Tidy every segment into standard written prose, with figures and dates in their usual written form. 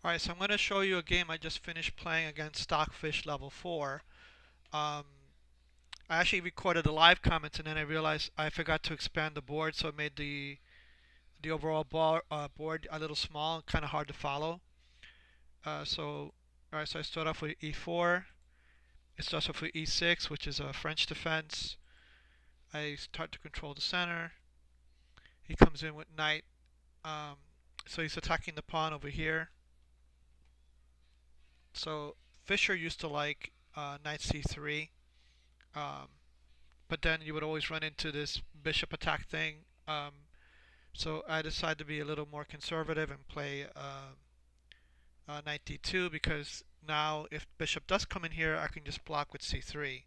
Alright, so I'm going to show you a game I just finished playing against Stockfish level 4. Um, I actually recorded the live comments and then I realized I forgot to expand the board, so it made the overall board a little small and kind of hard to follow. Alright, so I start off with e4. It starts off with e6, which is a French defense. I start to control the center. He comes in with knight. Um, so he's attacking the pawn over here. So Fisher used to like knight c3. Um, but then you would always run into this bishop attack thing. So I decided to be a little more conservative and play knight d2, because now if bishop does come in here, I can just block with c3.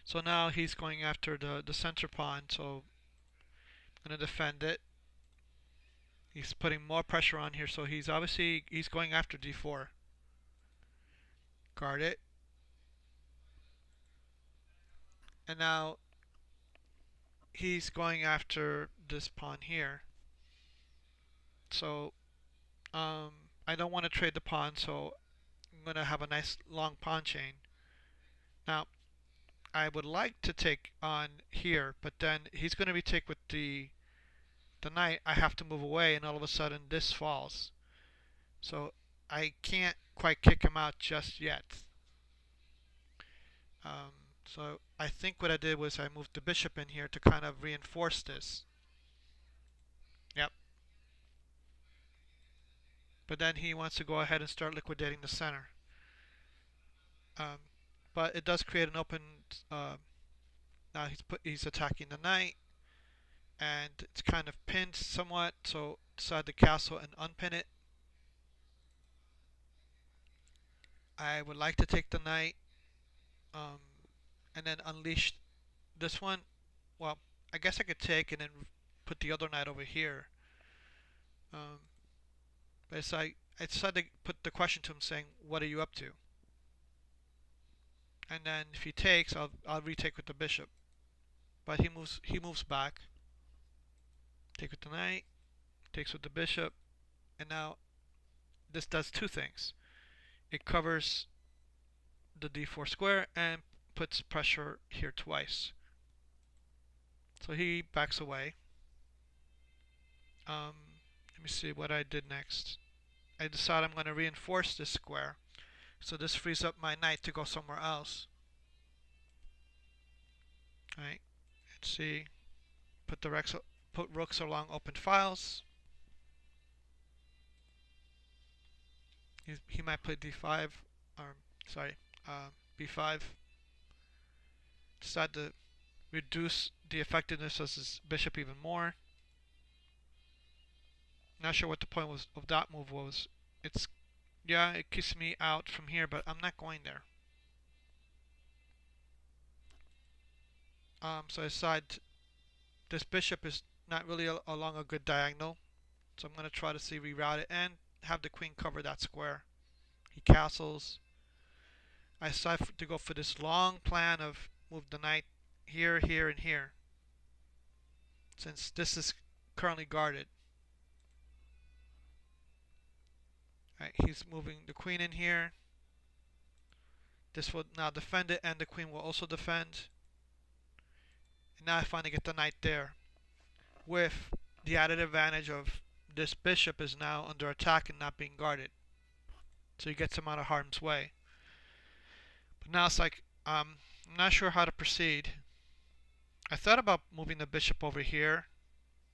So now he's going after the center pawn, so I'm going to defend it. He's putting more pressure on here, so he's going after d4. Guard it. And now he's going after this pawn here. So I don't want to trade the pawn, so I'm going to have a nice long pawn chain. Now, I would like to take on here, but then he's going to be take with the knight. I have to move away, and all of a sudden this falls. So I can't quite kick him out just yet. Um, so I think what I did was I moved the bishop in here to kind of reinforce this. Yep. But then he wants to go ahead and start liquidating the center. Um, but it does create an open. Now he's attacking the knight, and it's kind of pinned somewhat. So decide the castle and unpin it. I would like to take the knight, um, and then unleash this one. Well, I guess I could take and then put the other knight over here. Um, but it's like I decided to put the question to him saying, "What are you up to?" And then if he takes, I'll retake with the bishop. But he moves back. Take with the knight, takes with the bishop, and now this does two things. It covers the d4 square and puts pressure here twice. So he backs away. Let me see what I did next. I decide I'm going to reinforce this square. So this frees up my knight to go somewhere else. Alright, let's see. Put rooks along open files. He might play d5, or sorry, b5. Decide to reduce the effectiveness of his bishop even more. Not sure what the point was of that move was. It keeps me out from here, but I'm not going there. So I decide this bishop is not really along a good diagonal, so I'm going to try to reroute it and have the queen cover that square. He castles. I decide to go for this long plan of move the knight here, here, and here, since this is currently guarded. Right, he's moving the queen in here. This will now defend it, and the queen will also defend. And now I finally get the knight there, with the added advantage of this bishop is now under attack and not being guarded. So he gets him out of harm's way. But now it's like, I'm not sure how to proceed. I thought about moving the bishop over here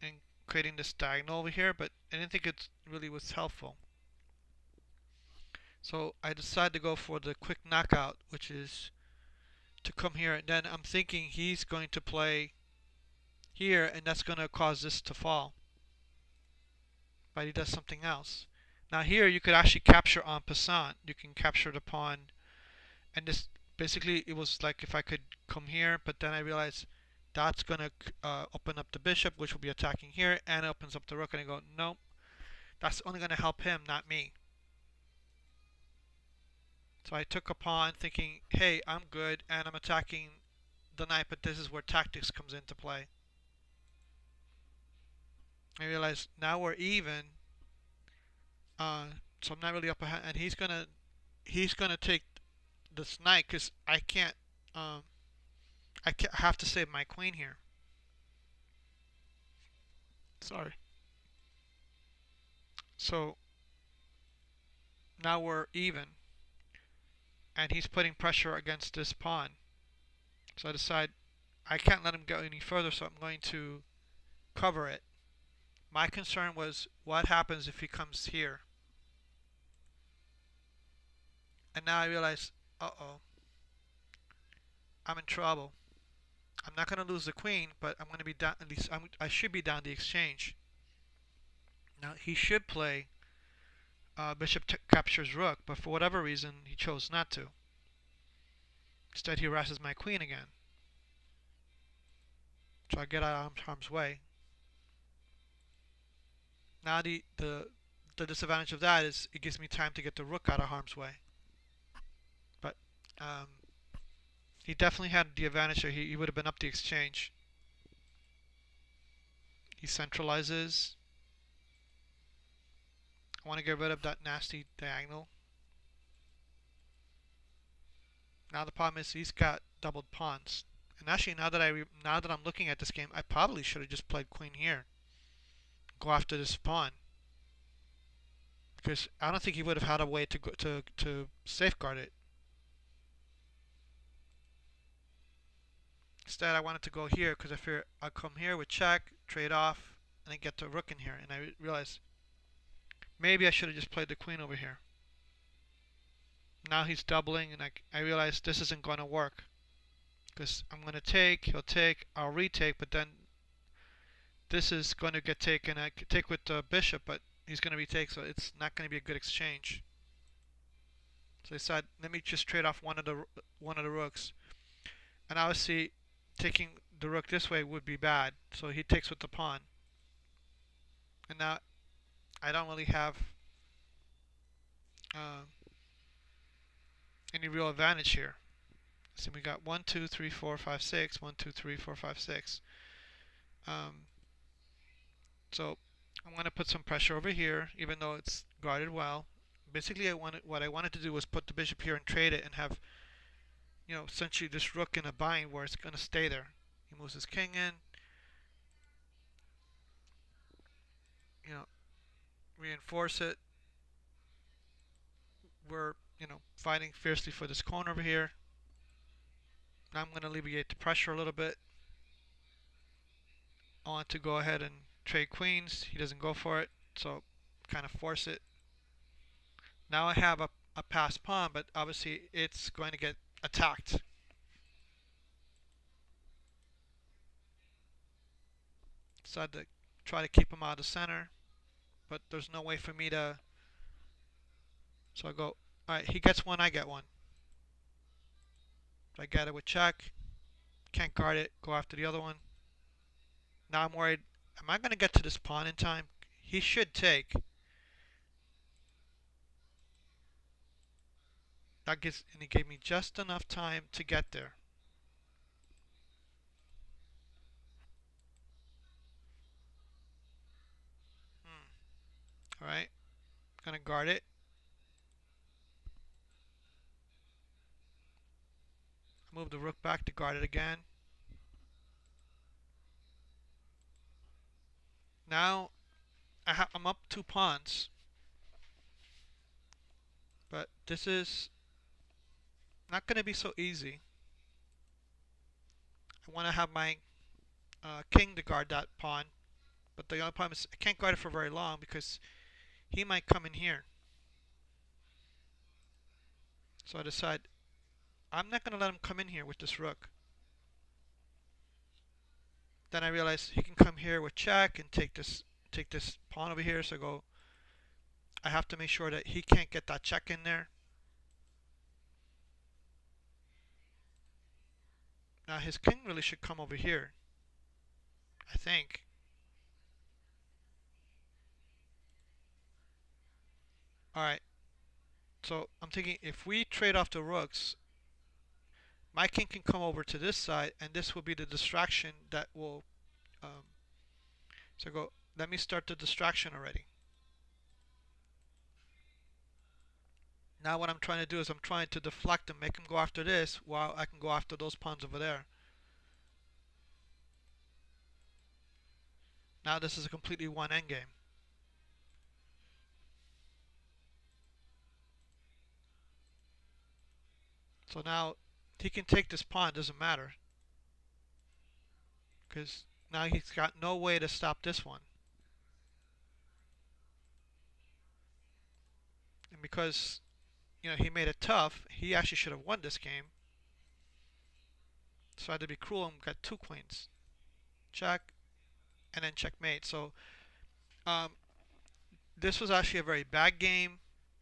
and creating this diagonal over here, but I didn't think it really was helpful. So I decided to go for the quick knockout, which is to come here, and then I'm thinking he's going to play here, and that's going to cause this to fall. But he does something else. Now here you could actually capture en passant. You can capture the pawn, and this basically it was like if I could come here, but then I realized that's going to open up the bishop, which will be attacking here, and it opens up the rook, and I go, nope, that's only going to help him, not me. So I took a pawn thinking, hey, I'm good, and I'm attacking the knight, but this is where tactics comes into play. I realized now we're even, Uh, so I'm not really up ahead, and he's gonna take this knight because um, I have to save my queen here. Sorry. So now we're even, and he's putting pressure against this pawn. So I decide I can't let him go any further, so I'm going to cover it. My concern was what happens if he comes here, and now I realize, uh-oh, I'm in trouble. I'm not going to lose the queen, but I'm going to be down. At least I should be down the exchange. Now he should play bishop captures rook, but for whatever reason he chose not to. Instead, he harasses my queen again, so I get out of harm's way. Now the disadvantage of that is it gives me time to get the rook out of harm's way. But um, he definitely had the advantage that he would have been up the exchange. He centralizes. I want to get rid of that nasty diagonal. Now the problem is he's got doubled pawns. And actually, now that I'm looking at this game, I probably should have just played queen here. Go after this pawn, because I don't think he would have had a way to safeguard it. Instead, I wanted to go here because I fear I'll come here with check, trade off, and then get the rook in here. And I realized maybe I should have just played the queen over here. Now he's doubling, and I realize this isn't going to work because I'm going to take, he'll take, I'll retake, but then this is going to get taken. I could take with the bishop, but he's going to retake, so it's not going to be a good exchange. So I decided, let me just trade off one of the rooks, and obviously taking the rook this way would be bad. So he takes with the pawn, and now I don't really have uh, any real advantage here. So we got 1, 2, 3, 4, 5, 6. 1, 2, 3, 4, 5, 6. So I'm going to put some pressure over here, even though it's guarded well. Basically, what I wanted to do was put the bishop here and trade it and have, essentially this rook in a bind where it's going to stay there. He moves his king in, reinforce it. We're, fighting fiercely for this corner over here. Now I'm going to alleviate the pressure a little bit. I want to go ahead and trade queens. He doesn't go for it, so kind of force it. Now I have a passed pawn, but obviously it's going to get attacked. Decide to try to keep him out of the center, but there's no way for me to. So I go, alright, he gets one, I get one. So I get it with check. Can't guard it, go after the other one. Now I'm worried, am I going to get to this pawn in time? He should take. And he gave me just enough time to get there. Alright, gonna guard it. Move the rook back to guard it again. Now I'm up 2 pawns, but this is not going to be so easy. I want to have my king to guard that pawn, but the only problem is I can't guard it for very long because he might come in here. So I decide I'm not going to let him come in here with this rook. Then I realize he can come here with check and take this pawn over here. So I have to make sure that he can't get that check in there. Now his king really should come over here, I think. Alright, so I'm thinking if we trade off the rooks, my king can come over to this side, and this will be the distraction that will. So let me start the distraction already. Now what I'm trying to do is I'm trying to deflect and make him go after this while I can go after those pawns over there. Now this is a completely one endgame. So now he can take this pawn, doesn't matter. Because now he's got no way to stop this one. And because, he made it tough, he actually should have won this game. So I had to be cruel and got two queens. Check, and then checkmate. So um, this was actually a very bad game.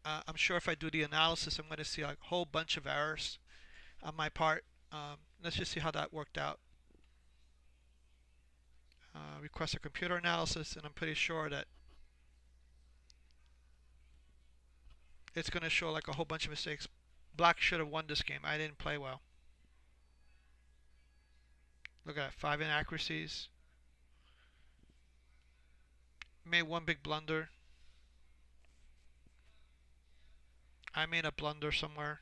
I'm sure if I do the analysis, I'm going to see a whole bunch of errors on my part. Let's just see how that worked out. Request a computer analysis, and I'm pretty sure that it's going to show like a whole bunch of mistakes. Black should have won this game. I didn't play well. Look at that, 5 inaccuracies. Made one big blunder. I made a blunder somewhere.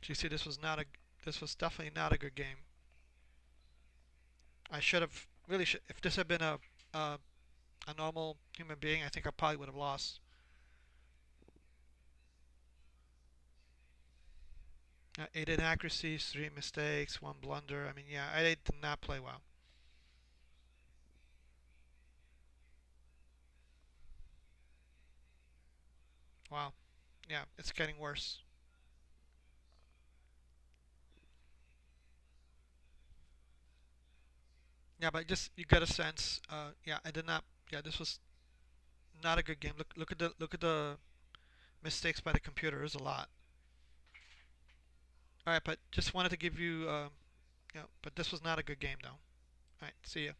So you see, this was definitely not a good game. I should have really if this had been a normal human being, I think I probably would have lost. 8 inaccuracies, 3 mistakes, 1 blunder. I mean, yeah, I did not play well. Wow. Yeah, it's getting worse. Yeah, but just you get a sense. Yeah, I did not. Yeah, this was not a good game. Look at the mistakes by the computer. There's a lot. All right, but just wanted to give you. But this was not a good game though. All right, see ya.